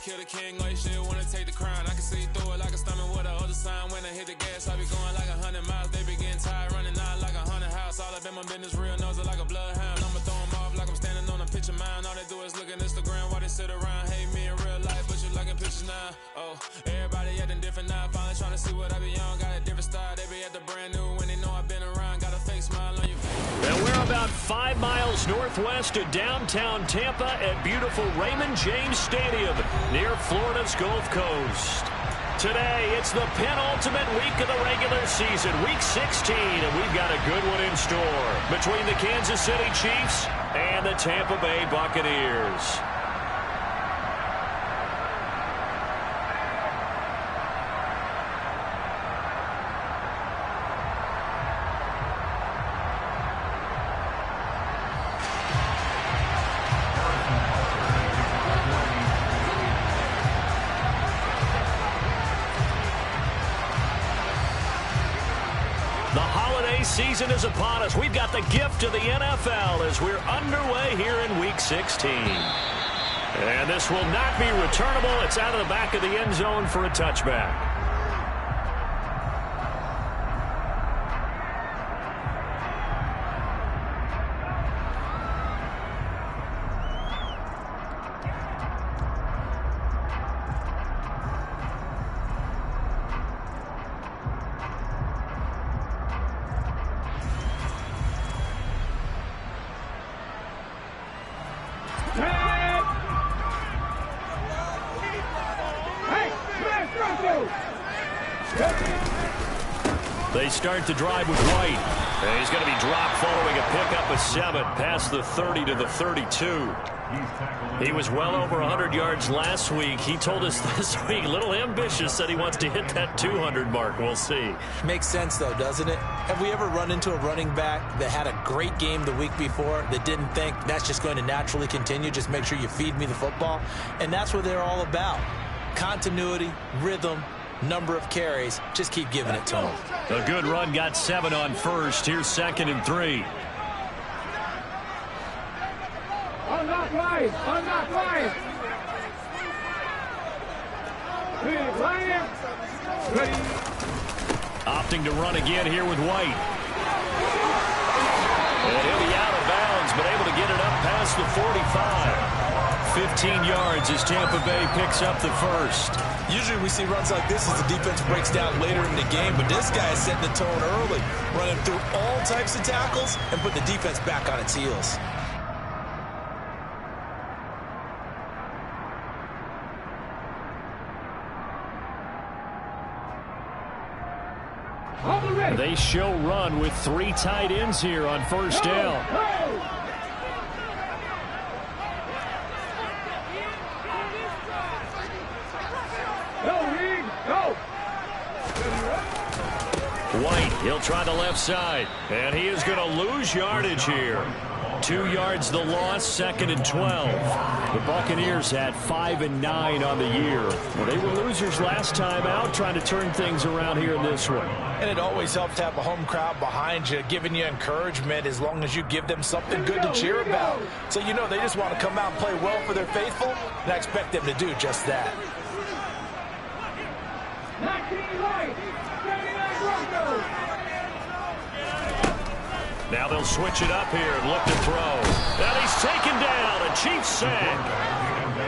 kill the king, like shit, wanna take the crown. I can see through it like a stomach with a other sign. When I hit the gas, I be going like 100 miles. They be getting tired, running out like a 100 house. All up in my business, real nose it like a bloodhound. I'ma throw them off like I'm standing on a picture mound. All they do is look at Instagram while they sit around. Hate me in real life, but you liking pictures now. Oh, everybody acting different now. Finally trying to see what I be on. Got a different style, they be at the brand new when they know I've been around. Got a fake smile on your face. And we're about 5 miles northwest of downtown Tampa at beautiful Raymond James Stadium near Florida's Gulf Coast. Today, it's the penultimate week of the regular season, week 16, and we've got a good one in store between the Kansas City Chiefs and the Tampa Bay Buccaneers. Season is upon us. We've got the gift of the NFL as we're underway here in week 16. And this will not be returnable. It's out of the back of the end zone for a touchback. They start the drive with White. And he's going to be dropped following a pickup of 7 past the 30 to the 32. He was well over 100 yards last week. He told us this week, a little ambitious, said he wants to hit that 200 mark. We'll see. Makes sense, though, doesn't it? Have we ever run into a running back that had a great game the week before that didn't think that's just going to naturally continue? Just make sure you feed me the football. And that's what they're all about. Continuity, rhythm, number of carries. Just keep giving it to him. A good run got 7 on first. Here's 2nd and 3. Unlock life! Unlock life! Ready. Opting to run again here with White. And he'll be out of bounds, but able to get it up past the 45. 15 yards as Tampa Bay picks up the first. Usually we see runs like this as the defense breaks down later in the game, but this guy is setting the tone early, running through all types of tackles and put the defense back on its heels. They show run with 3 tight ends here on first down. White, he'll try the left side, and he is going to lose yardage here. 2 yards the loss, 2nd and 12. The Buccaneers had 5 and 9 on the year. Well, they were losers last time out, trying to turn things around here in this one. And it always helps to have a home crowd behind you, giving you encouragement as long as you give them something good to cheer about. So you know they just want to come out and play well for their faithful, and I expect them to do just that. 19 right, 79 Broncos. Now they'll switch it up here and look to throw. And he's taken down. A Chiefs sack.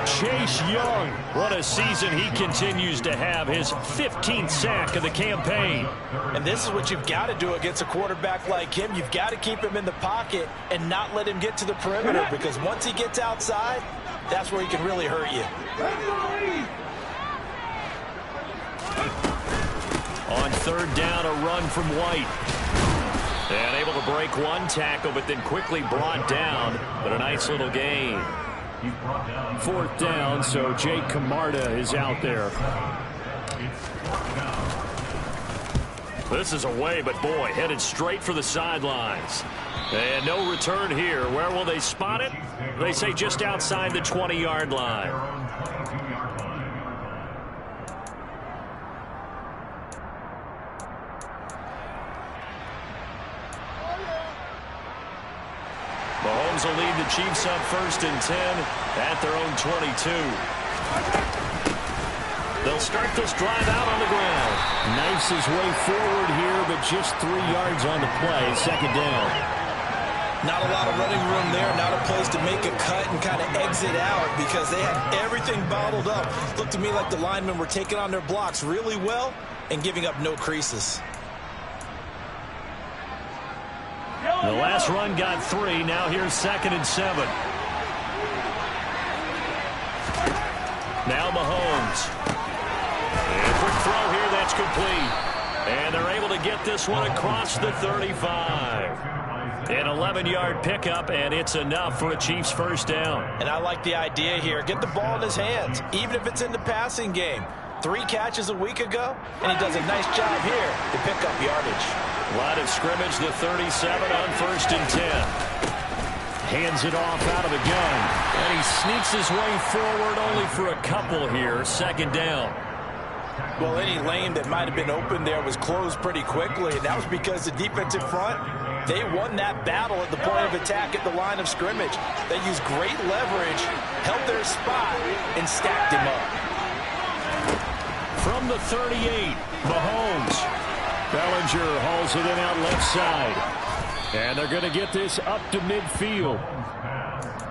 Chase Young. What a season he continues to have. His 15th sack of the campaign. And this is what you've got to do against a quarterback like him. You've got to keep him in the pocket and not let him get to the perimeter, because once he gets outside, that's where he can really hurt you. On 3rd down, a run from White. And able to break one tackle, but then quickly brought down. But a nice little gain. 4th down, so Jake Camarda is out there. This is away, but boy, headed straight for the sidelines. And no return here. Where will they spot it? They say just outside the 20-yard line. Mahomes will lead the Chiefs up 1st and 10 at their own 22. They'll start this drive out on the ground. Knifes his way forward here, but just 3 yards on the play. Second down. Not a lot of running room there. Not a place to make a cut and kind of exit out because they had everything bottled up. Looked to me like the linemen were taking on their blocks really well and giving up no creases. The last run got 3. Now here's 2nd and 7. Now Mahomes. And quick throw here, that's complete. And they're able to get this one across the 35. An 11-yard pickup, and it's enough for a Chiefs first down. And I like the idea here. Get the ball in his hands, even if it's in the passing game. 3 catches a week ago, and he does a nice job here to pick up yardage. Line of scrimmage, the 37 on 1st and 10. Hands it off out of the gun. And he sneaks his way forward only for a couple here. 2nd down. Well, any lane that might have been open there was closed pretty quickly, and that was because the defensive front, they won that battle at the point of attack at the line of scrimmage. They used great leverage, held their spot, and stacked him up. From the 38, Mahomes. Bellinger hauls it in out left side. And they're going to get this up to midfield.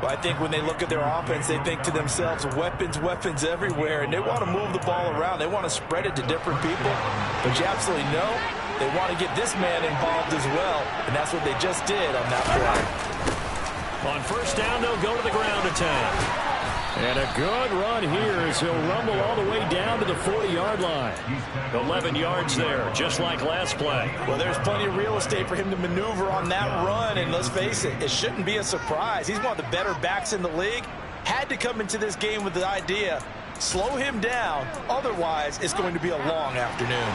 Well, I think when they look at their offense, they think to themselves, weapons, weapons everywhere, and they want to move the ball around. They want to spread it to different people. But you absolutely know they want to get this man involved as well, and that's what they just did on that play. On 1st down, they'll go to the ground attack. And a good run here as he'll rumble all the way down to the 40-yard line. 11 yards there, just like last play. Well, there's plenty of real estate for him to maneuver on that run, and let's face it, it shouldn't be a surprise. He's one of the better backs in the league. Had to come into this game with the idea, slow him down, otherwise it's going to be a long afternoon.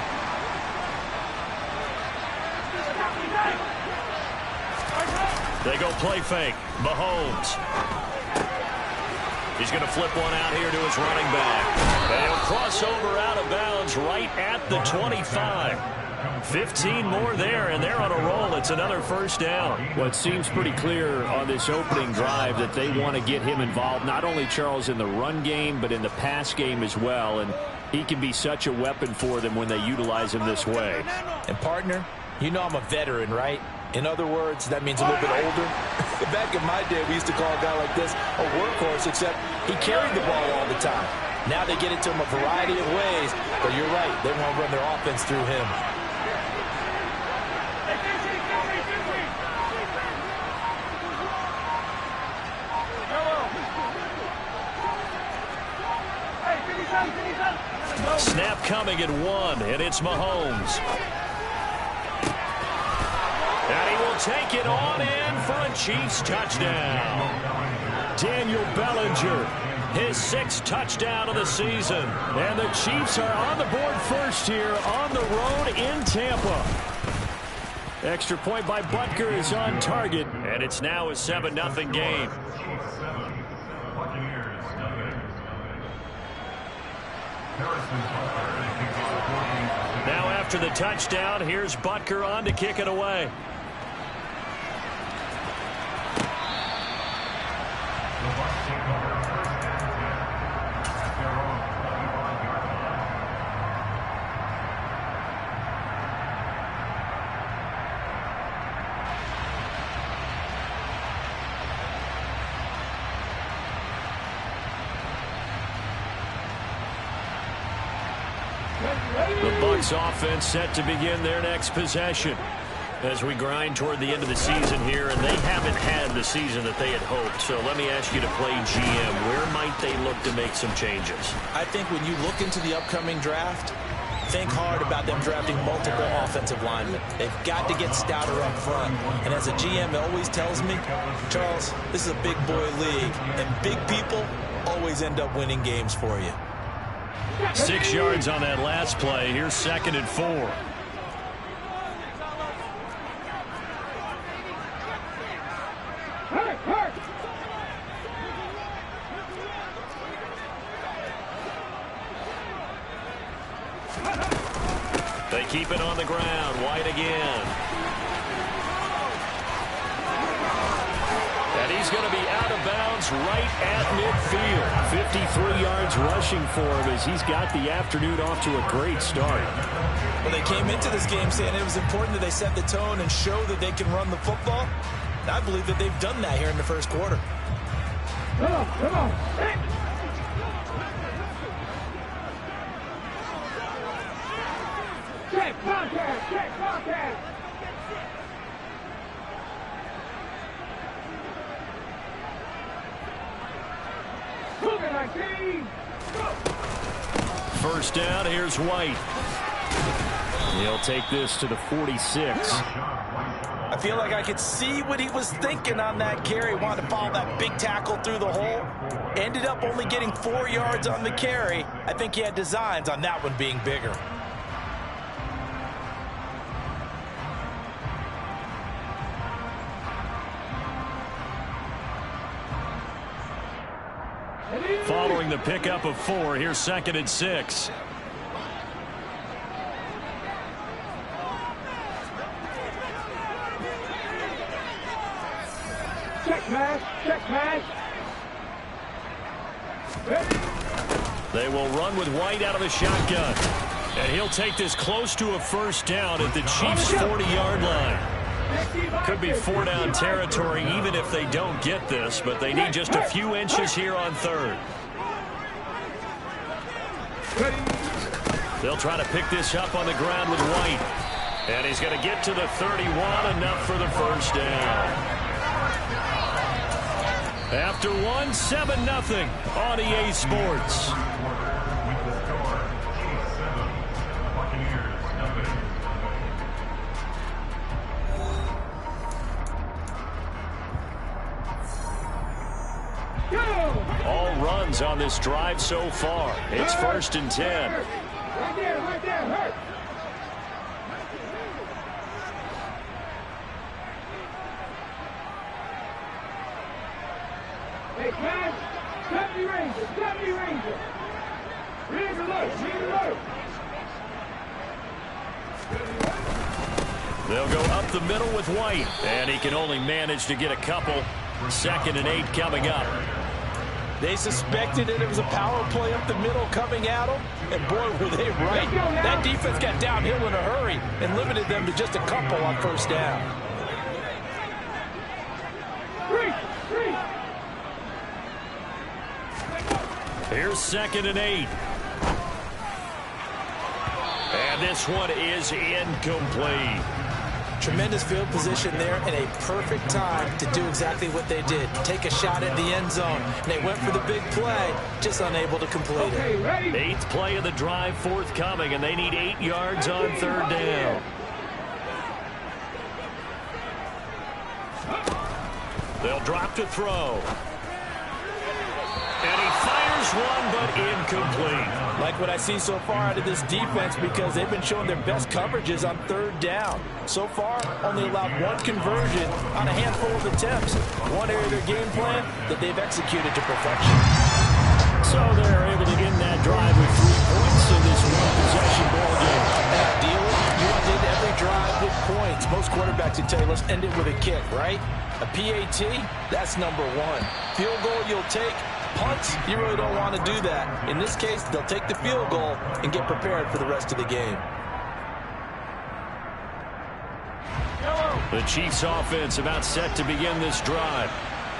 They go play fake. Mahomes. He's going to flip one out here to his running back. And he'll cross over out of bounds right at the 25. 15 more there, and they're on a roll. It's another first down. Well, it seems pretty clear on this opening drive that they want to get him involved, not only, Charles, in the run game, but in the pass game as well. And he can be such a weapon for them when they utilize him this way. And, partner, you know I'm a veteran, right? In other words, that means a little bit older. Back in my day, we used to call a guy like this a workhorse, except he carried the ball all the time. Now they get it to him a variety of ways, but you're right, they want to run their offense through him. Snap coming at 1, and it's Mahomes. And he will take it on in for a Chiefs touchdown. Daniel Bellinger, his 6th touchdown of the season. And the Chiefs are on the board first here on the road in Tampa. Extra point by Butker is on target, and it's now a 7-0 game. Now after the touchdown, here's Butker on to kick it away. The Bucs offense set to begin their next possession as we grind toward the end of the season here, and they haven't had the season that they had hoped. So let me ask you to play GM. Where might they look to make some changes? I think when you look into the upcoming draft, think hard about them drafting multiple offensive linemen. They've got to get stouter up front. And as a GM always tells me, Charles, this is a big boy league, and big people always end up winning games for you. 6 yards on that last play. Here's 2nd and 4. They keep it on the ground. White again. And he's is going to be out of bounds right at midfield. 53 yards rushing for him as he's got the afternoon off to a great start. Well, they came into this game saying it was important that they set the tone and show that they can run the football. And I believe that they've done that here in the first quarter. Come on, come on. Check contact, check contact. Move it, my team. First down, here's White. He'll take this to the 46. I feel like I could see what he was thinking on that carry. Wanted to follow that big tackle through the hole. Ended up only getting 4 yards on the carry. I think he had designs on that one being bigger. Following the pickup of 4, here's 2nd and 6. Check pass, check pass. They will run with White out of the shotgun. And he'll take this close to a first down at the Chiefs' 40-yard line. Could be 4-down territory even if they don't get this, but they need just a few inches here on 3rd. They'll try to pick this up on the ground with White. And he's going to get to the 31, enough for the first down. After 1, 7-0 on EA Sports. All runs on this drive so far. It's 1st and 10. Right there, hurt. Hey, guys, 70 Ranger. Read alert. They'll go up the middle with White, and he can only manage to get a couple. 2nd and 8 coming up. They suspected that it was a power play up the middle coming at them, and boy, were they right. That defense got downhill in a hurry and limited them to just a couple on first down. Here's 2nd and 8. And this one is incomplete. Tremendous field position there and a perfect time to do exactly what they did. Take a shot at the end zone. And they went for the big play, just unable to complete it. 8th play of the drive forthcoming, and they need 8 yards on 3rd down. They'll drop to throw. And he fires one, but incomplete. Like what I see so far out of this defense, because they've been showing their best coverages on 3rd down. So far, only allowed 1 conversion on a handful of attempts. One area of their game plan that they've executed to perfection. So they're able to end that drive with 3 points in this one-possession ball game. Ideally, you want to end every drive with points. Most quarterbacks would tell you, let's end it with a kick, right? A PAT, that's number 1. Field goal you'll take. Punts, you really don't want to do that. In this case, they'll take the field goal and get prepared for the rest of the game. The Chiefs offense about set to begin this drive.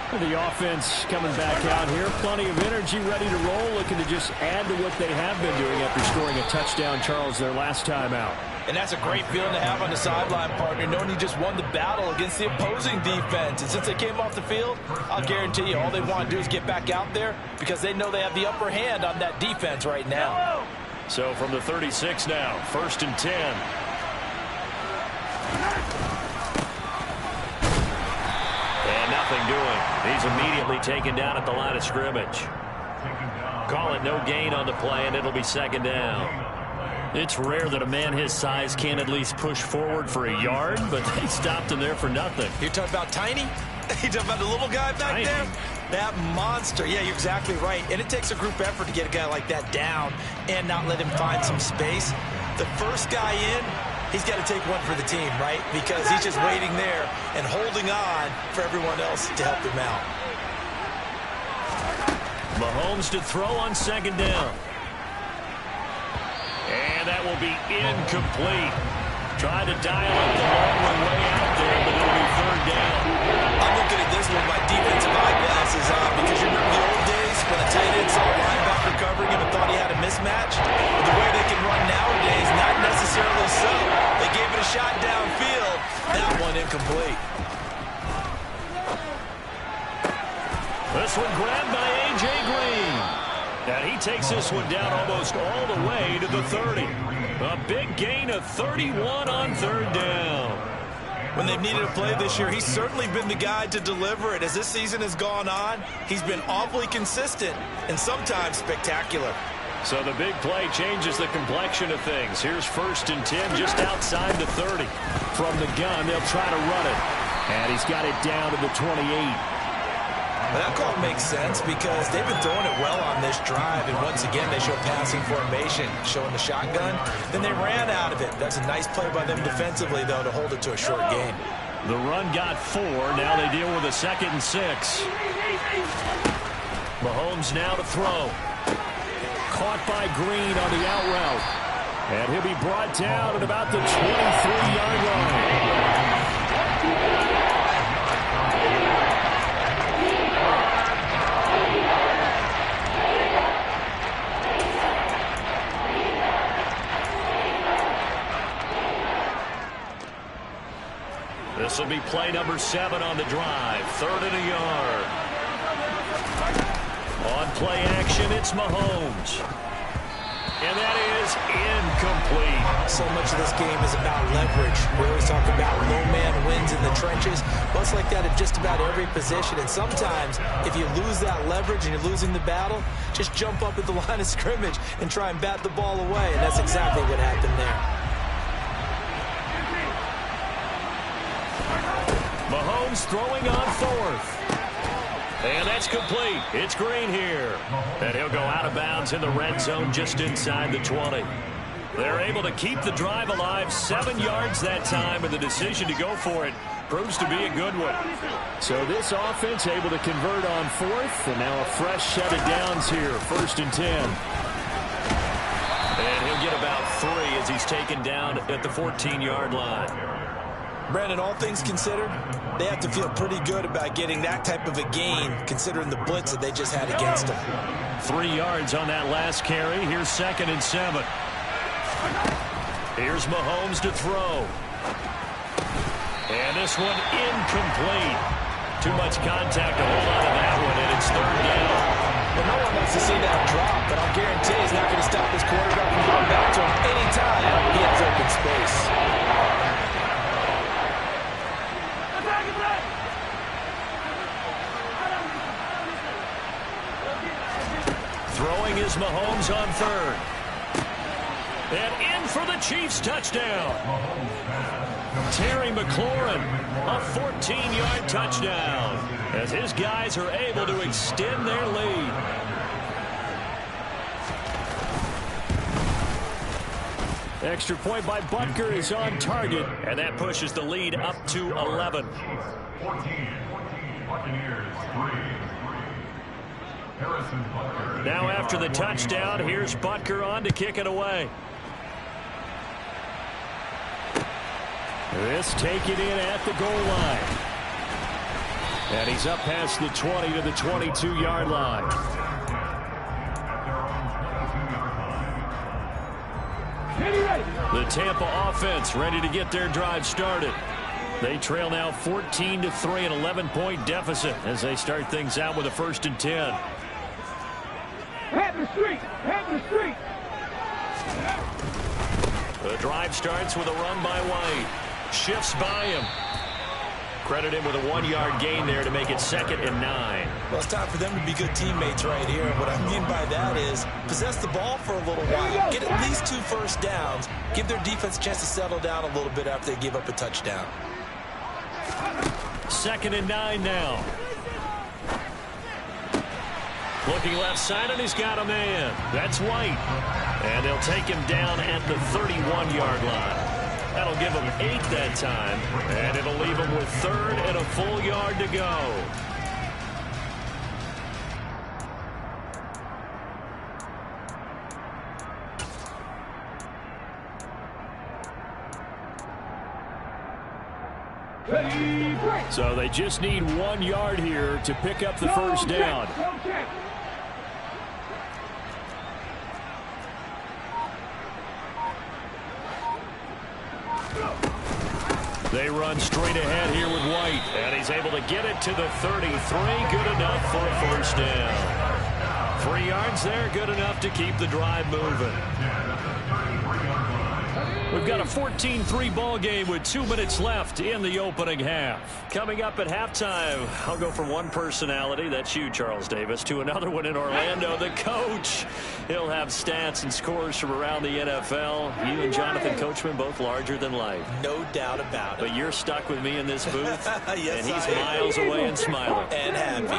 The offense coming back out here. Plenty of energy, ready to roll, looking to just add to what they have been doing after scoring a touchdown, Charles, their last time out. And that's a great feeling to have on the sideline, partner, knowing you just won the battle against the opposing defense. And since they came off the field, I'll guarantee you all they want to do is get back out there because they know they have the upper hand on that defense right now. So from the 36 now, 1st and 10. And nothing doing. He's immediately taken down at the line of scrimmage. Call it no gain on the play, and it'll be 2nd down. It's rare that a man his size can't at least push forward for a yard, but they stopped him there for nothing. You're talking about tiny? You're talking about the little guy back there? That monster. Yeah, you're exactly right. And it takes a group effort to get a guy like that down and not let him find some space. The first guy in, he's got to take one for the team, right? Because he's just waiting there and holding on for everyone else to help him out. Mahomes to throw on second down. And that will be incomplete. Tried to dial up the long way out there, but it'll be third down. I'm looking at this with my defensive eyeglasses on because you remember the old days when a tight end saw a linebacker covering him and thought he had a mismatch? Well, the way they can run nowadays, not necessarily so. They gave it a shot downfield. That one incomplete. This one grabbed by A.J. Green. And he takes this one down almost all the way to the 30. A big gain of 31 on third down. When they've needed a play this year, he's certainly been the guy to deliver it. As this season has gone on, he's been awfully consistent and sometimes spectacular. So the big play changes the complexion of things. Here's 1st and 10 just outside the 30. From the gun, they'll try to run it. And he's got it down to the 28. Well, that call makes sense because they've been throwing it well on this drive, and once again they show passing formation, showing the shotgun. Then they ran out of it. That's a nice play by them defensively, though, to hold it to a short gain. The run got 4. Now they deal with a 2nd and 6. Mahomes now to throw. Caught by Green on the out route. And he'll be brought down at about the 23-yard line. This will be play number 7 on the drive. 3rd and a yard. On play action, it's Mahomes. And that is incomplete. So much of this game is about leverage. We always talk about no man wins in the trenches. Well, it's like that at just about every position. And sometimes, if you lose that leverage and you're losing the battle, just jump up at the line of scrimmage and try and bat the ball away. And that's exactly what happened there. Mahomes throwing on 4th. And that's complete. It's Green here. And he'll go out of bounds in the red zone just inside the 20. They're able to keep the drive alive. 7 yards that time, and the decision to go for it proves to be a good one. So this offense able to convert on 4th, and now a fresh set of downs here. 1st and 10. And he'll get about 3 as he's taken down at the 14-yard line. Brandon, all things considered, they have to feel pretty good about getting that type of a gain, considering the blitz that they just had against them. 3 yards on that last carry. Here's 2nd and 7. Here's Mahomes to throw. And this one incomplete. Too much contact to hold on to that one, and it's 3rd down. Well, no one wants to see that drop, but I'll guarantee he's not going to stop his quarterback from going back to him anytime he has open space. Throwing is Mahomes on 3rd. And in for the Chiefs touchdown. Terry McLaurin, a 14-yard touchdown, as his guys are able to extend their lead. Extra point by Butker is on target, and that pushes the lead up to 11. 14, Buccaneers 3. Now after the touchdown, here's Butker on to kick it away. This taken in at the goal line. And he's up past the 20 to the 22-yard line. The Tampa offense ready to get their drive started. They trail now 14-3, an 11-point deficit as they start things out with a 1st and 10. Head to the street! Head to the street! The drive starts with a run by White. Shifts by him. Credit him with a 1-yard gain there to make it 2nd and 9. Well, it's time for them to be good teammates right here. What I mean by that is possess the ball for a little while. Get at least 2 first downs. Give their defense a chance to settle down a little bit after they give up a touchdown. 2nd and 9 now. Looking left side, and he's got a man. That's White. And they'll take him down at the 31-yard line. That'll give him 8 that time. And it'll leave him with 3rd and a full yard to go. So they just need 1 yard here to pick up the first down. They run straight ahead here with White, and he's able to get it to the 33. Good enough for a first down. 3 yards there, good enough to keep the drive moving. We've got a 14-3 ball game with 2 minutes left in the opening half. Coming up at halftime, I'll go from one personality, that's you, Charles Davis, to another one in Orlando, the coach. He'll have stats and scores from around the NFL. You and Jonathan Coachman, both larger than life. No doubt about it. But you're stuck with me in this booth, yes, and he's miles away and smiling. And happy.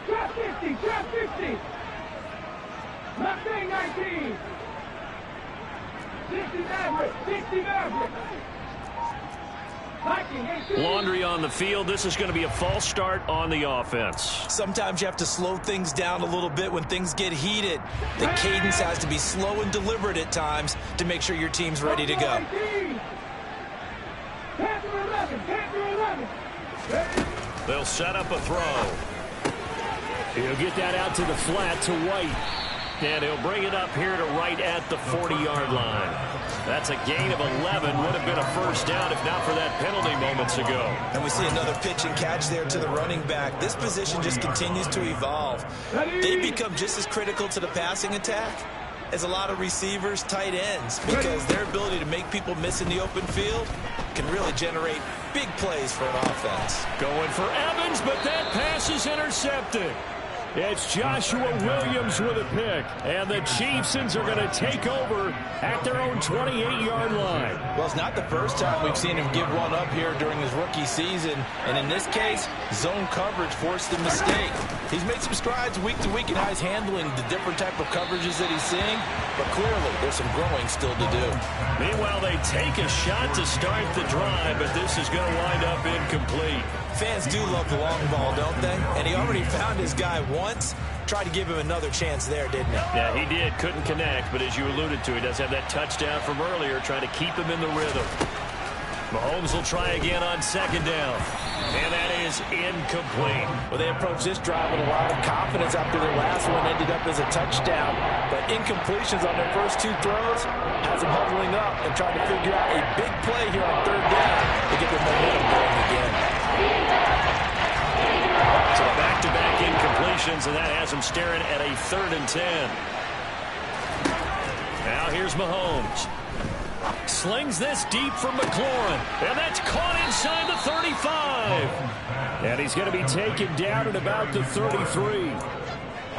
Trap 50, trap 50. Mustang 19. 60 Maverick, 60 Maverick. Laundry on the field. This is going to be a false start on the offense. Sometimes you have to slow things down a little bit when things get heated. The cadence has to be slow and deliberate at times to make sure your team's ready to go. They'll set up a throw. He'll get that out to the flat to White. And he'll bring it up here to right at the 40-yard line. That's a gain of 11. Would have been a first down if not for that penalty moments ago. And we see another pitch and catch there to the running back. This position just continues to evolve. They become just as critical to the passing attack as a lot of receivers, tight ends, because their ability to make people miss in the open field can really generate big plays for an offense. Going for Evans, but that pass is intercepted. It's Joshua Williams with a pick, and the Chiefs are going to take over at their own 28-yard line. Well, it's not the first time we've seen him give one up here during his rookie season, and in this case, zone coverage forced the mistake. He's made some strides week to week in how he's handling the different type of coverages that he's seeing, but clearly there's some growing still to do. Meanwhile, they take a shot to start the drive, but this is going to wind up incomplete. Fans do love the long ball, don't they? And he already found his guy once. Tried to give him another chance there, didn't he? Yeah, he did. Couldn't connect, but as you alluded to, he does have that touchdown from earlier, trying to keep him in the rhythm. Mahomes will try again on second down. And that is incomplete. Well, they approached this drive with a lot of confidence after their last one ended up as a touchdown. But incompletions on their first 2 throws has them huddling up and trying to figure out a big play here on third down to get their momentum going again. So back-to-back incompletions, and that has them staring at a 3rd and 10. Now here's Mahomes. Slings this deep from McLaurin, and that's caught inside the 35. And he's going to be taken down at about the 33.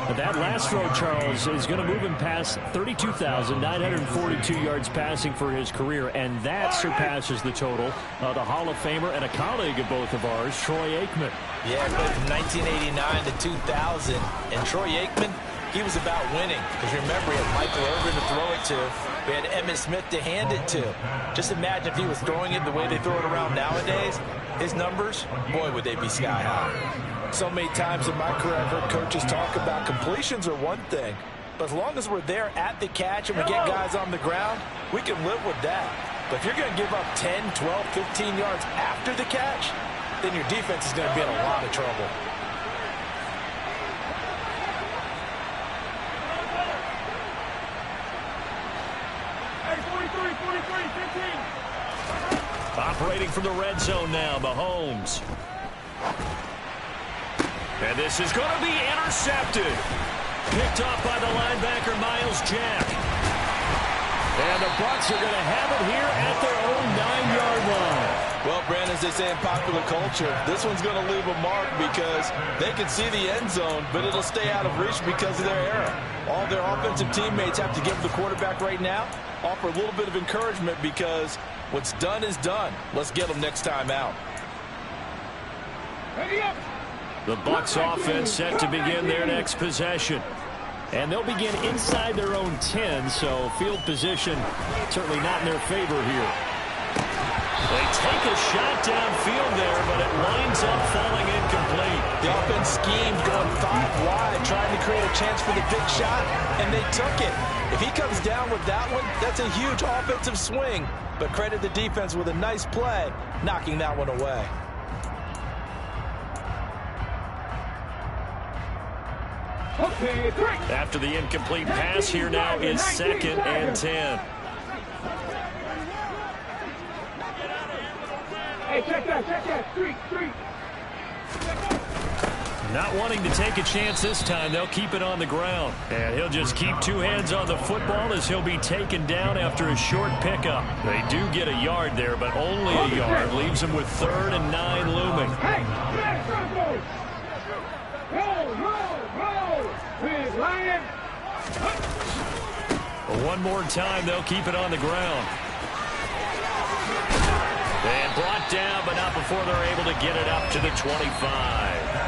But that last throw, Charles, is going to move him past 32,942 yards passing for his career, and that surpasses the total of the Hall of Famer and a colleague of both of ours, Troy Aikman. Yeah, played from 1989 to 2000, and Troy Aikman, he was about winning. Because remember, he had Michael Irvin to throw it to. We had Emmitt Smith to hand it to. Just imagine if he was throwing it the way they throw it around nowadays. His numbers, boy, would they be sky high. So many times in my career, I've heard coaches talk about completions are one thing. But as long as we're there at the catch and we get guys on the ground, we can live with that. But if you're going to give up 10, 12, 15 yards after the catch, then your defense is going to be in a lot of trouble. Operating from the red zone now, Mahomes. And this is going to be intercepted. Picked off by the linebacker, Miles Jack. And the Bucs are going to have it here at their own 9-yard line. Well, Brandon, as they say in popular culture, this one's going to leave a mark because they can see the end zone, but it'll stay out of reach because of their error. All their offensive teammates have to give the quarterback right now, offer a little bit of encouragement because what's done is done. Let's get them next time out. Ready up. The Bucs offense set to begin their next possession. And they'll begin inside their own 10, so field position certainly not in their favor here. They take a shot downfield there, but it winds up falling incomplete. The offense schemes going 5 wide, trying to create a chance for the big shot, and they took it. If he comes down with that one, that's a huge offensive swing. But credit the defense with a nice play, knocking that one away. Okay, 3. After the incomplete pass, here now is 2nd and 10. Hey, check that. Street. Not wanting to take a chance this time. They'll keep it on the ground. And he'll just keep 2 hands on the football as he'll be taken down after a short pickup. They do get a yard there, but only a yard. Leaves them with 3rd and 9 looming. Hey, roll, Big Lion. One more time, they'll keep it on the ground. And brought down, but not before they're able to get it up to the 25.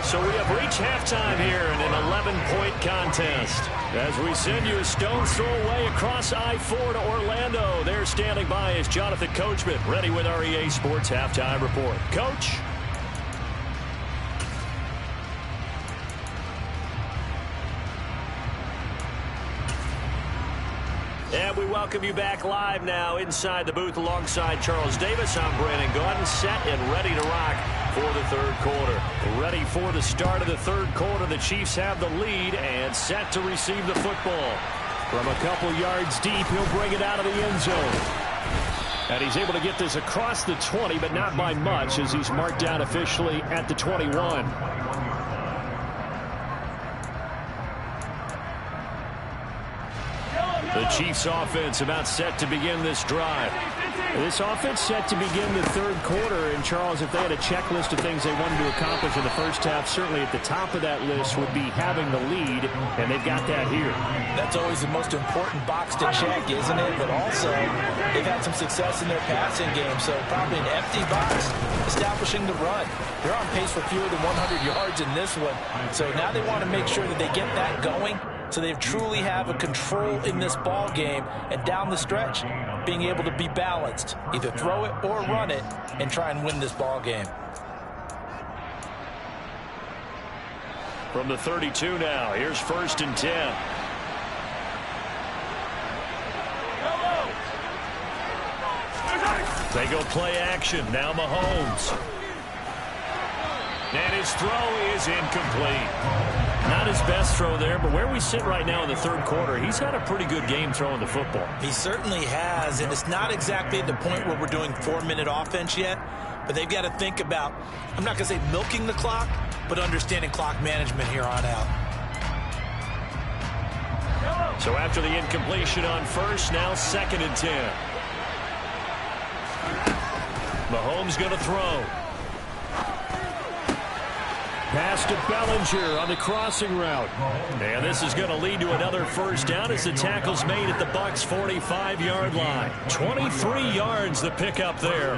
So we have reached halftime here in an 11-point contest. As we send you a stone's throw away across I-4 to Orlando. There standing by is Jonathan Coachman, ready with our EA Sports Halftime Report. Coach? And we welcome you back live now inside the booth alongside Charles Davis. I'm Brandon Gaudin, set and ready to rock for the 3rd quarter. Ready for the start of the 3rd quarter. The Chiefs have the lead and set to receive the football. From a couple yards deep, he'll bring it out of the end zone. And he's able to get this across the 20, but not by much as he's marked down officially at the 21. The Chiefs offense about set to begin this drive. This offense set to begin the 3rd quarter. And, Charles, if they had a checklist of things they wanted to accomplish in the first half, certainly at the top of that list would be having the lead, and they've got that here. That's always the most important box to check, isn't it? But also, they've had some success in their passing game, so probably an empty box establishing the run. They're on pace for fewer than 100 yards in this one, so now they want to make sure that they get that going so they truly have a control in this ball game, and down the stretch, being able to be balanced, either throw it or run it, and try and win this ball game. From the 32 now, here's 1st and 10. They go play action. Now Mahomes. And his throw is incomplete. Not his best throw there, but where we sit right now in the 3rd quarter, he's had a pretty good game throwing the football. He certainly has, and it's not exactly at the point where we're doing 4-minute offense yet, but they've got to think about, I'm not going to say milking the clock, but understanding clock management here on out. So after the incompletion on 1st, now 2nd and 10. Mahomes going to throw. Pass to Bellinger on the crossing route. And this is going to lead to another 1st down as the tackle's made at the Bucs' 45-yard line. 23 yards the pickup there.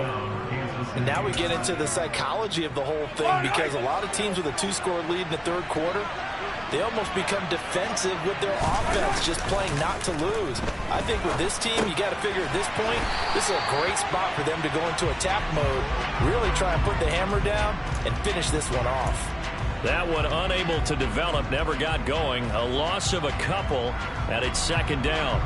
And now we get into the psychology of the whole thing, because a lot of teams with a 2-score lead in the 3rd quarter, they almost become defensive with their offense, just playing not to lose. I think with this team, you got to figure at this point, this is a great spot for them to go into attack mode, really try and put the hammer down and finish this one off. That one unable to develop, never got going. A loss of a couple, and it's 2nd down.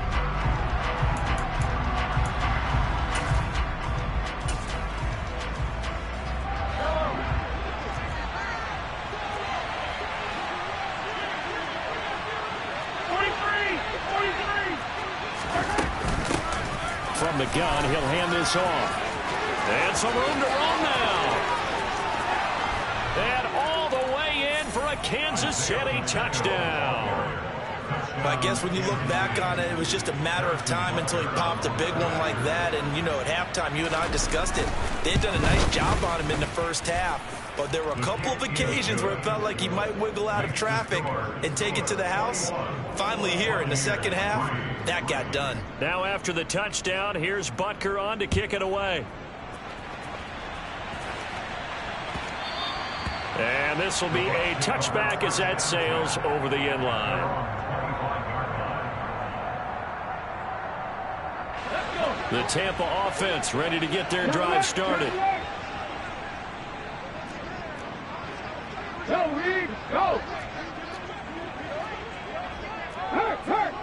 From the gun, he'll hand this off. And some room to run now. And all the way in for a Kansas City touchdown. I guess when you look back on it, it was just a matter of time until he popped a big one like that. And, you know, at halftime, you and I discussed it. They had done a nice job on him in the first half. But there were a couple of occasions where it felt like he might wiggle out of traffic and take it to the house. Finally here in the second half, that got done. Now after the touchdown, here's Butker on to kick it away. And this will be a touchback as that sails over the end line. The Tampa offense ready to get their drive started. Go, Reed. Go! Hurt, hurt!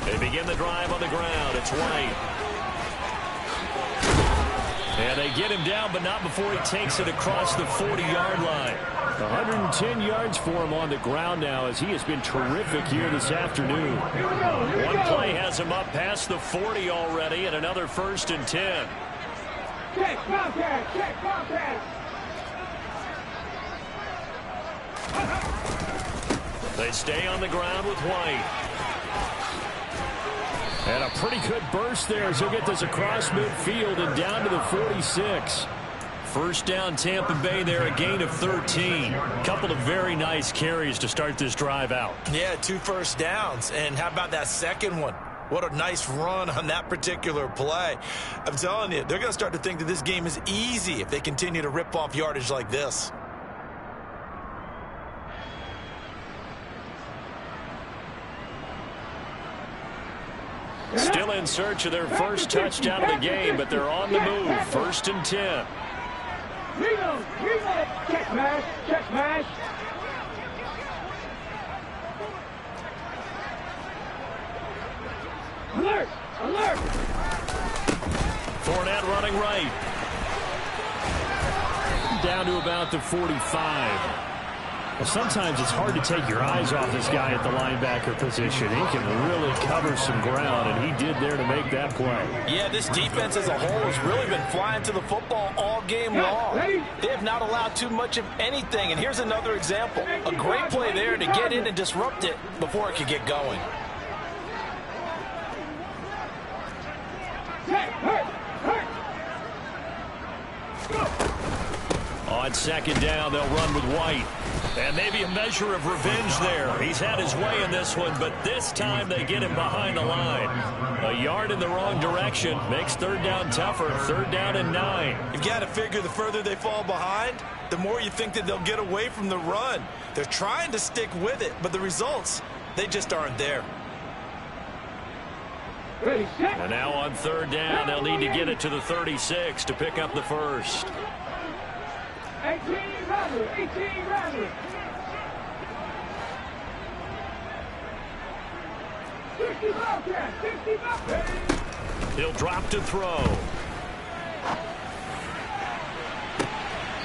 They begin the drive on the ground. It's White. And they get him down, but not before he takes it across the 40-yard line. 110 yards for him on the ground now, as he has been terrific here this afternoon. One play has him up past the 40 already, and another 1st and 10. Check, contact, check, contact. They stay on the ground with White. And a pretty good burst there as he'll get this across midfield and down to the 46. First down, Tampa Bay there, a gain of 13. Couple of very nice carries to start this drive out. Yeah, 2 first downs. And how about that second one? What a nice run on that particular play. I'm telling you, they're going to start to think that this game is easy if they continue to rip off yardage like this. Still in search of their first touchdown of the game, but they're on the move. 1st and 10. Reload, reload. Check smash, check smash. Alert, alert. Fournette running right. Down to about the 45. Well, sometimes it's hard to take your eyes off this guy at the linebacker position. He can really cover some ground, and he did there to make that play. Yeah, this defense as a whole has really been flying to the football all game long. They have not allowed too much of anything, and here's another example. A great play there to get in and disrupt it before it could get going. On 2nd down, they'll run with White. And maybe a measure of revenge there. He's had his way in this one, but this time they get him behind the line. A yard in the wrong direction makes 3rd down tougher. 3rd down and 9. You've got to figure the further they fall behind, the more you think that they'll get away from the run. They're trying to stick with it, but the results, they just aren't there. And now on 3rd down, they'll need to get it to the 36 to pick up the first. 18 rather, 18 rather. 60 Bobcat, 60 Bobcat. He'll drop to throw.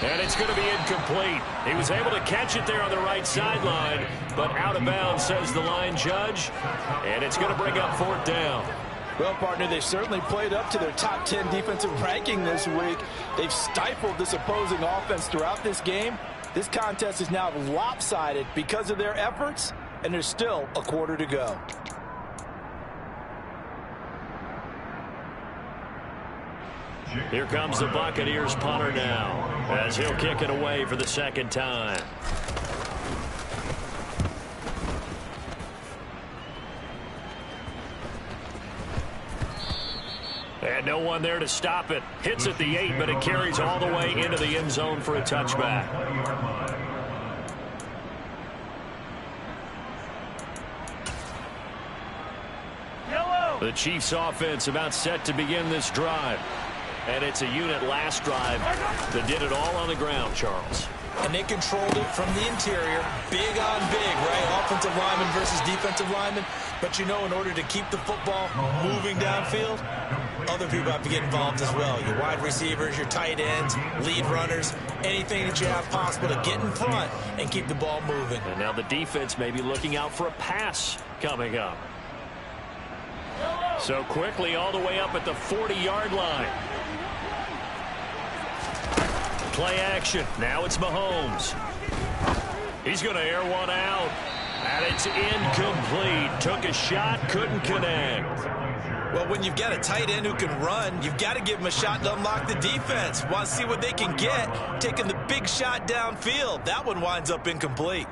And it's going to be incomplete. He was able to catch it there on the right sideline, but out of bounds, says the line judge. And it's going to bring up 4th down. Well, partner, they've certainly played up to their top 10 defensive ranking this week. They've stifled this opposing offense throughout this game. This contest is now lopsided because of their efforts, and there's still a quarter to go. Here comes the Buccaneers punter now, as he'll kick it away for the 2nd time. And no one there to stop it. Hits at the 8, but it carries all the way into the end zone for a touchback. The Chiefs offense about set to begin this drive. And it's a unit last drive that did it all on the ground, Charles. And they controlled it from the interior, big on big, right? Offensive lineman versus defensive lineman. But, you know, in order to keep the football moving downfield, other people have to get involved as well. Your wide receivers, your tight ends, lead runners, anything that you have possible to get in front and keep the ball moving. And now the defense may be looking out for a pass coming up. So quickly all the way up at the 40-yard line. Play action. Now it's Mahomes. He's going to air one out. And it's incomplete. Took a shot, couldn't connect. Well, when you've got a tight end who can run, you've got to give him a shot to unlock the defense. Want to see what they can get, taking the big shot downfield. That one winds up incomplete.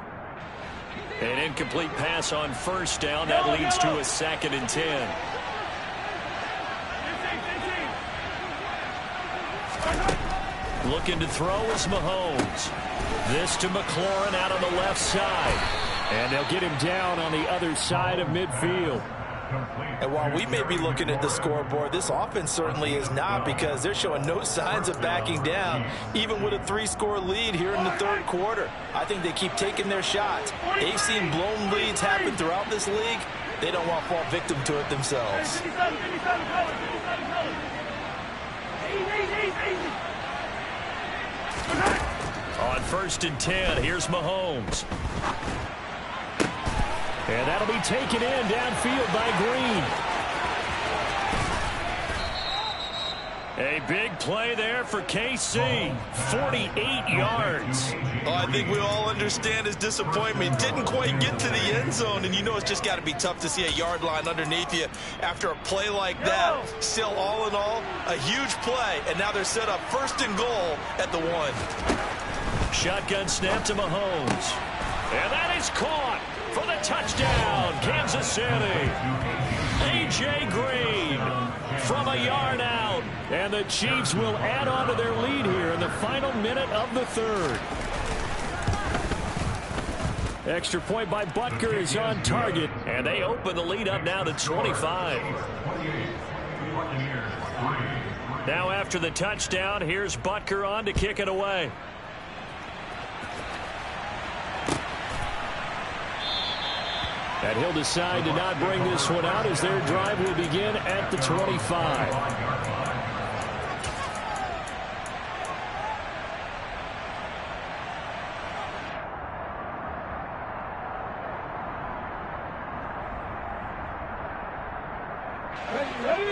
An incomplete pass on 1st down. That leads to a 2nd and 10. Looking to throw is Mahomes. This to McLaurin out on the left side. And they'll get him down on the other side of midfield. And while we may be looking at the scoreboard, this offense certainly is not, because they're showing no signs of backing down, even with a 3-score lead here in the third quarter. I think they keep taking their shots. They've seen blown leads happen throughout this league. They don't want to fall victim to it themselves. On 1st and 10, here's Mahomes. And that'll be taken in downfield by Green. A big play there for KC. 48 yards. Oh, I think we all understand his disappointment. Didn't quite get to the end zone, and you know it's just got to be tough to see a yard line underneath you after a play like that. Still, all in all, a huge play, and now they're set up 1st and goal at the 1. Shotgun snap to Mahomes. And that is caught for the touchdown, Kansas City. A.J. Green from a yard out. And the Chiefs will add on to their lead here in the final minute of the third. Extra point by Butker is on target. And they open the lead up now to 25. Now after the touchdown, here's Butker on to kick it away. And he'll decide to not bring this one out as their drive will begin at the 25.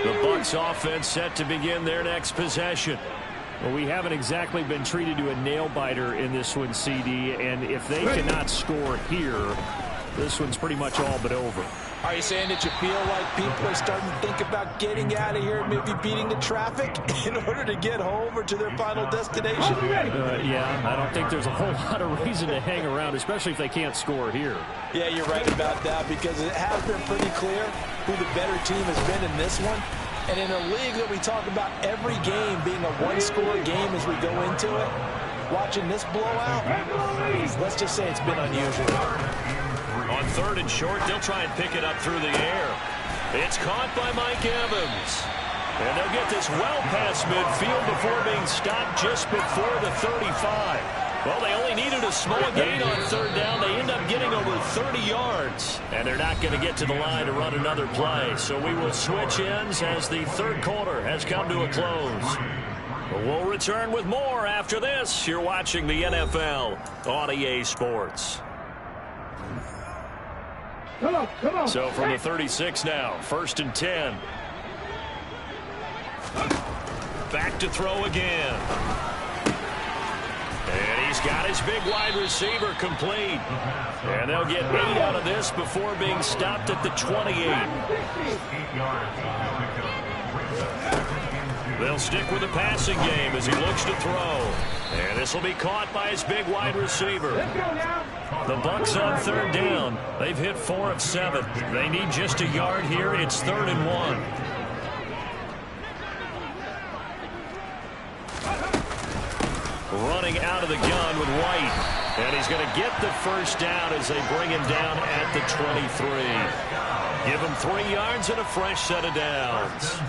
The Bucs offense set to begin their next possession. Well, we haven't exactly been treated to a nail-biter in this one, CD, and if they cannot score here, this one's pretty much all but over. Are you saying that you feel like people are starting to think about getting out of here and maybe beating the traffic in order to get home or to their final destination? Yeah, I don't think there's a whole lot of reason to hang around, especially if they can't score here. Yeah, you're right about that, because it has been pretty clear who the better team has been in this one. And in a league that we talk about every game being a one-score game as we go into it, watching this blowout, let's just say it's been unusual. On 3rd and short, they'll try and pick it up through the air. It's caught by Mike Evans. And they'll get this well past midfield before being stopped just before the 35. Well, they only needed a small gain on 3rd down. They end up getting over 30 yards. And they're not going to get to the line to run another play. So we will switch ends as the third quarter has come to a close. We'll return with more after this. You're watching the NFL on EA Sports. Come on. So from the 36 now, 1st and 10. Back to throw again. And he's got his big wide receiver complete. And they'll get 8 out of this before being stopped at the 28. They'll stick with the passing game as he looks to throw. And this will be caught by his big wide receiver. The Bucs on 3rd down. They've hit 4 of 7. They need just a yard here. It's 3rd and 1. Running out of the gun with White. And he's going to get the first down as they bring him down at the 23. Give him 3 yards and a fresh set of downs.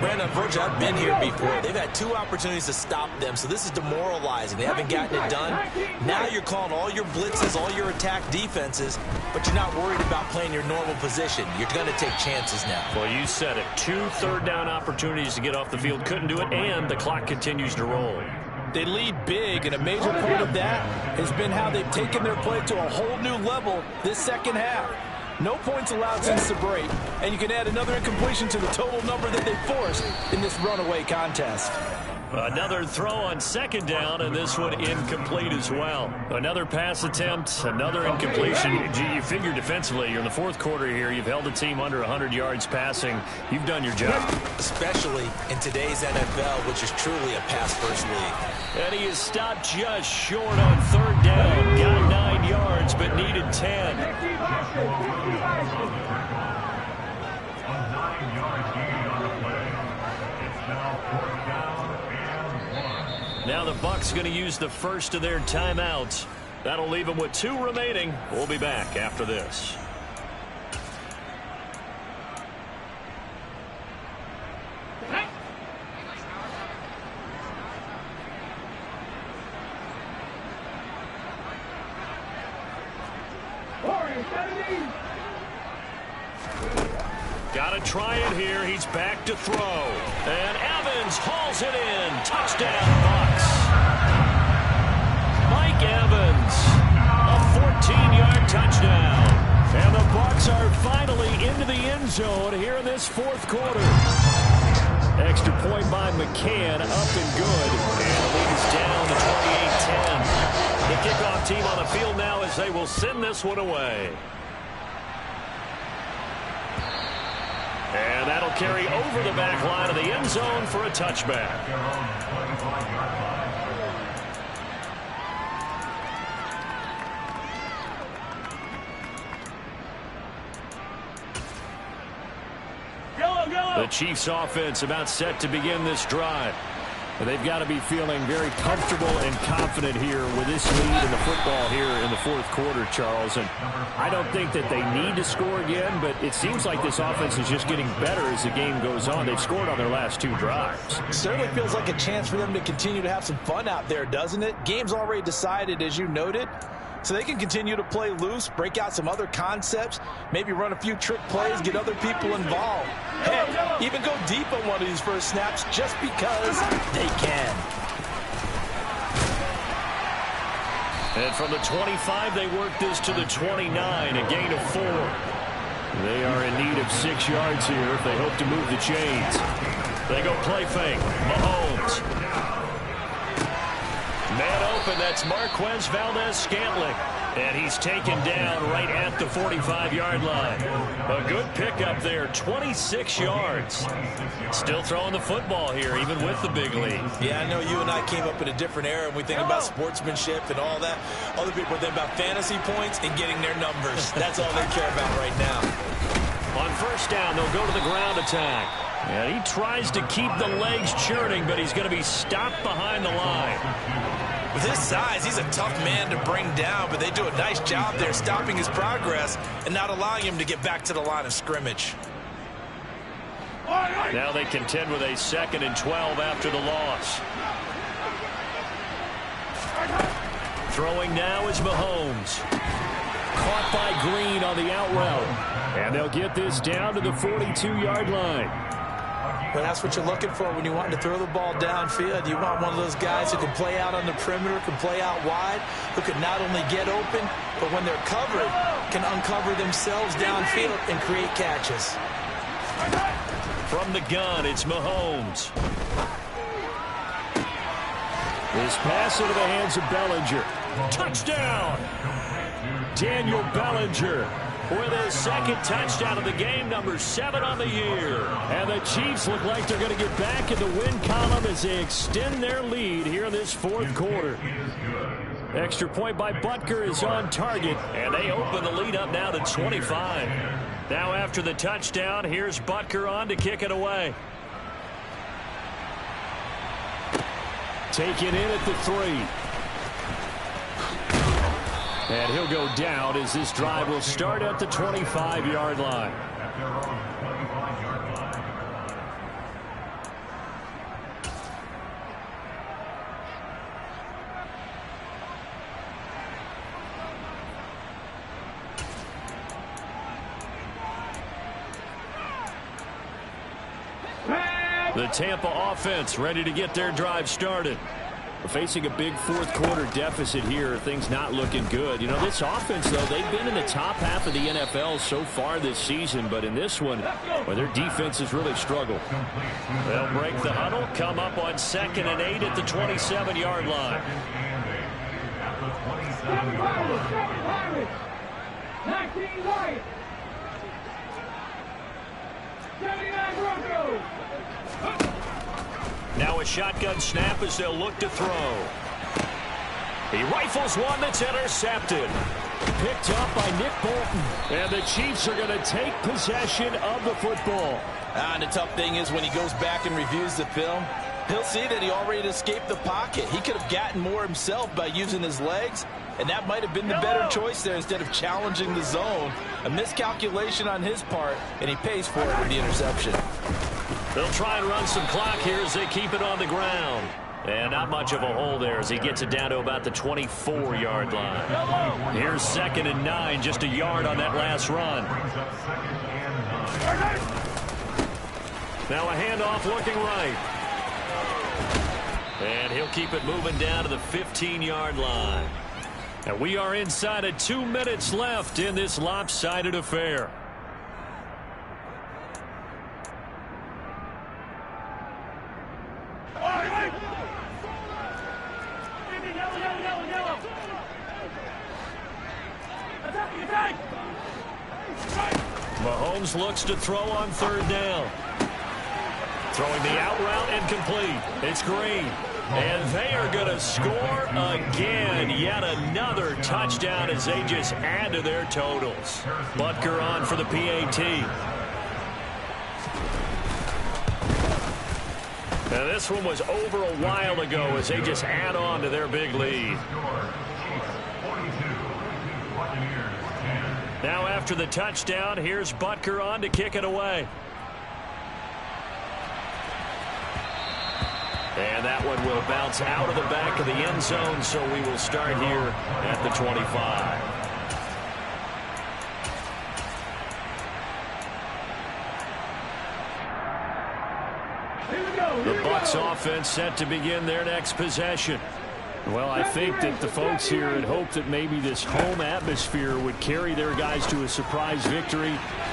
Brandon, unfortunately, I've been here before. They've had 2 opportunities to stop them, so this is demoralizing. They haven't gotten it done. Now you're calling all your blitzes, all your attack defenses, but you're not worried about playing your normal position. You're going to take chances now. Well, you said it. 2 3rd down opportunities to get off the field. Couldn't do it, and the clock continues to roll. They lead big, and a major part of that has been how they've taken their play to a whole new level this second half. No points allowed since the break, and you can add another incompletion to the total number that they forced in this runaway contest. Another throw on 2nd down, and this one incomplete as well. Another pass attempt, another incompletion. You figure defensively, you're in the 4th quarter here. You've held the team under 100 yards passing. You've done your job. Especially in today's NFL, which is truly a pass-first league. And he is stopped just short on 3rd down. Got 9 yards, but needed 10. A 9-yard gain on the play. It's now 4th down and 1. Now the Bucs going to use the first of their timeouts. That'll leave them with 2 remaining. We'll be back after this. Got to try it here. He's back to throw. And Evans hauls it in. Touchdown, Bucs. Mike Evans, a 14-yard touchdown. And the Bucs are finally into the end zone here in this fourth quarter. Extra point by McCann, up and good. And the lead is down to 28-10. The kickoff team on the field now as they will send this one away. And that'll carry over the back line of the end zone for a touchback. The Chiefs offense about set to begin this drive. They've got to be feeling very comfortable and confident here with this lead in the football here in the fourth quarter, Charles. And I don't think that they need to score again, but it seems like this offense is just getting better as the game goes on. They've scored on their last two drives. Certainly feels like a chance for them to continue to have some fun out there, doesn't it? Game's already decided, as you noted. So they can continue to play loose, break out some other concepts, maybe run a few trick plays, get other people involved. Heck, even go deep on one of these first snaps just because they can. And from the 25, they work this to the 29, a gain of 4. They are in need of 6 yards here if they hope to move the chains. They go play fake. Mahomes. Man open, that's Marquez Valdez-Scantling. And he's taken down right at the 45-yard line. A good pickup there, 26 yards. Still throwing the football here, even with the big lead. Yeah, I know you and I came up in a different era, and we think about sportsmanship and all that. Other people think about fantasy points and getting their numbers. That's all they care about right now. On first down, they'll go to the ground attack. And he tries to keep the legs churning, but he's going to be stopped behind the line. With his size, he's a tough man to bring down, but they do a nice job there stopping his progress and not allowing him to get back to the line of scrimmage. Now they contend with a 2nd and 12 after the loss. Throwing now is Mahomes. Caught by Green on the out route. And they'll get this down to the 42-yard line. Well, that's what you're looking for when you want to throw the ball downfield. You want one of those guys who can play out on the perimeter, can play out wide, who can not only get open, but when they're covered, can uncover themselves downfield and create catches. From the gun, it's Mahomes. This pass into the hands of Bellinger. Touchdown! Daniel Bellinger with his 2nd touchdown of the game, number 7 on the year. And the Chiefs look like they're going to get back in the win column as they extend their lead here in this fourth quarter. Extra point by Butker is on target, and they open the lead up now to 25. Now after the touchdown, here's Butker on to kick it away. Taken in at the 3. And he'll go down as this drive will start at the 25-yard line. The Tampa offense ready to get their drive started. We're facing a big fourth quarter deficit here. Things not looking good. You know, this offense, though, they've been in the top half of the NFL so far this season. But in this one, well, their defense has really struggled. They'll break the huddle, come up on 2nd and 8 at the 27-yard line. 19 Lions. 79 Broncos. Now a shotgun snap as they'll look to throw. He rifles one that's intercepted. Picked up by Nick Bolton. And the Chiefs are going to take possession of the football. And the tough thing is when he goes back and reviews the film, he'll see that he already escaped the pocket. He could have gotten more himself by using his legs, and that might have been the better choice there instead of challenging the zone. A miscalculation on his part, and he pays for it with the interception. They'll try and run some clock here as they keep it on the ground. And not much of a hole there as he gets it down to about the 24-yard line. Here's 2nd and 9, just a yard on that last run. Now a handoff looking right. And he'll keep it moving down to the 15-yard line. And we are inside of 2 minutes left in this lopsided affair. Mahomes looks to throw on 3rd down. Throwing the out route and complete. It's Green. And they are going to score again. Yet another touchdown as they just add to their totals. Butker on for the PAT. Now this one was over a while ago as they just add on to their big lead. Now after the touchdown, here's Butker on to kick it away. And that one will bounce out of the back of the end zone, so we will start here at the 25. The Bucs offense set to begin their next possession. Well, I think that the folks here had hoped that maybe this home atmosphere would carry their guys to a surprise victory,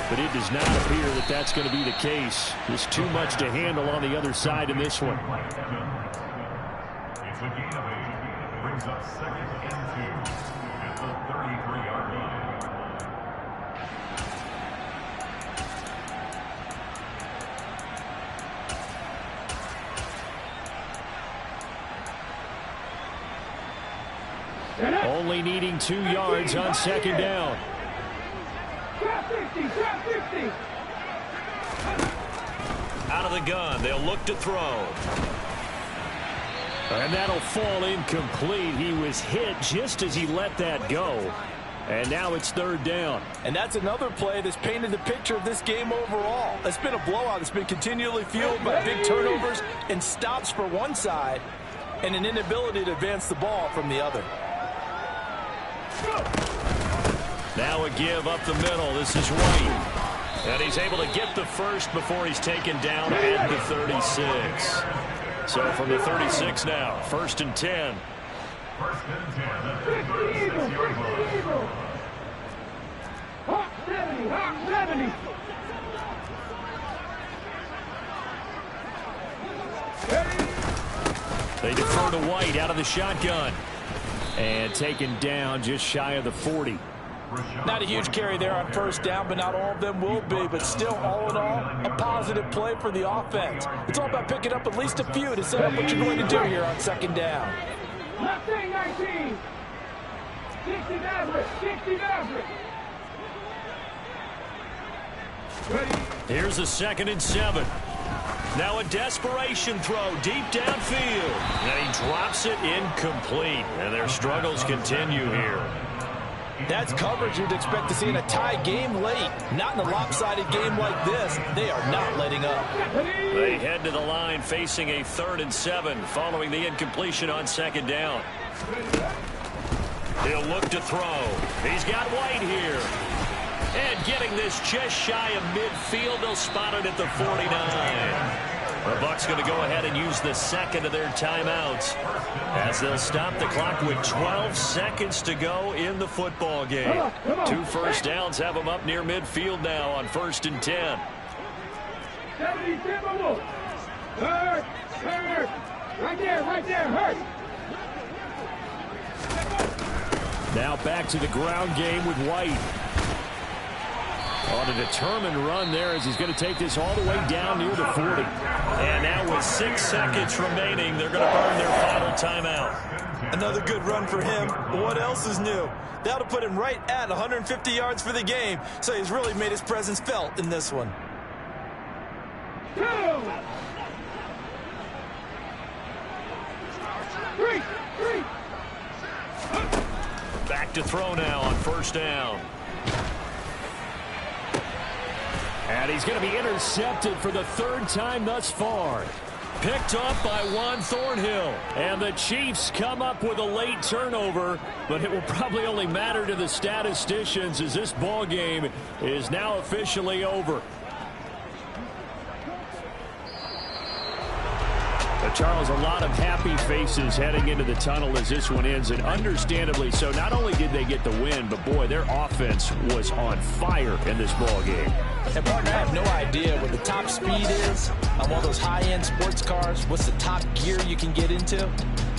but it does not appear that that's going to be the case. There's too much to handle on the other side in this one. It's a gain of 8. Brings up 2nd and 2 at the 33-yard line. Only needing 2 yards on 2nd down. Out of the gun, they'll look to throw. And that'll fall incomplete. He was hit just as he let that go. And now it's 3rd down. And that's another play that's painted the picture of this game overall. It's been a blowout. It's been continually fueled by big turnovers and stops for one side and an inability to advance the ball from the other. Now a give up the middle. This is White. And he's able to get the first before he's taken down at the 36. So from the 36 now, 1st and 10. 1st and 10 at the 36-yard line. Hot 70, hot 70. They defer to White out of the shotgun. And taken down just shy of the 40. Not a huge carry there on 1st down, but not all of them will be. But still, all in all, a positive play for the offense. It's all about picking up at least a few to set up what you're going to do here on 2nd down. Mustang 19. 60 Maverick. 60 Maverick. Here's a 2nd and 7. Now a desperation throw deep downfield. And he drops it incomplete. And their struggles continue here. That's coverage you'd expect to see in a tie game late. Not in a lopsided game like this. They are not letting up. They head to the line facing a 3rd and 7 following the incompletion on 2nd down. He'll look to throw. He's got White here. And getting this just shy of midfield, they'll spot it at the 49. The Bucs going to go ahead and use the 2nd of their timeouts as they'll stop the clock with 12 seconds to go in the football game. 2 first downs have them up near midfield now on 1st and 10. 70, hurt, hurt. Right there, hurt. Now back to the ground game with White. On a determined run there as he's going to take this all the way down near the 40. And now with 6 seconds remaining, they're going to burn their final timeout. Another good run for him. What else is new? That'll put him right at 150 yards for the game. So he's really made his presence felt in this one. 2, 3. Back to throw now on 1st down. And he's going to be intercepted for the third time thus far. Picked up by Juan Thornhill. And the Chiefs come up with a late turnover, but it will probably only matter to the statisticians as this ball game is now officially over. Charles, a lot of happy faces heading into the tunnel as this one ends, and understandably so. Not only did they get the win, but boy, their offense was on fire in this ball game. And partner, I have no idea what the top speed is on one of those high-end sports cars. What's the top gear you can get into?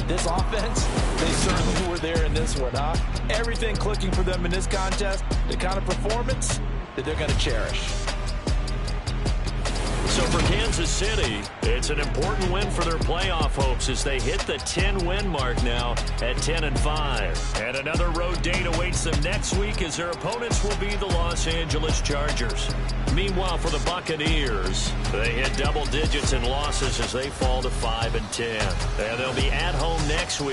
This offense, they certainly were there in this one, huh? Everything clicking for them in this contest, the kind of performance that they're going to cherish. So for Kansas City, it's an important win for their playoff hopes as they hit the 10-win mark now at 10-5. And another road date awaits them next week as their opponents will be the Los Angeles Chargers. Meanwhile, for the Buccaneers, they hit double digits in losses as they fall to 5-10. And they'll be at home next week.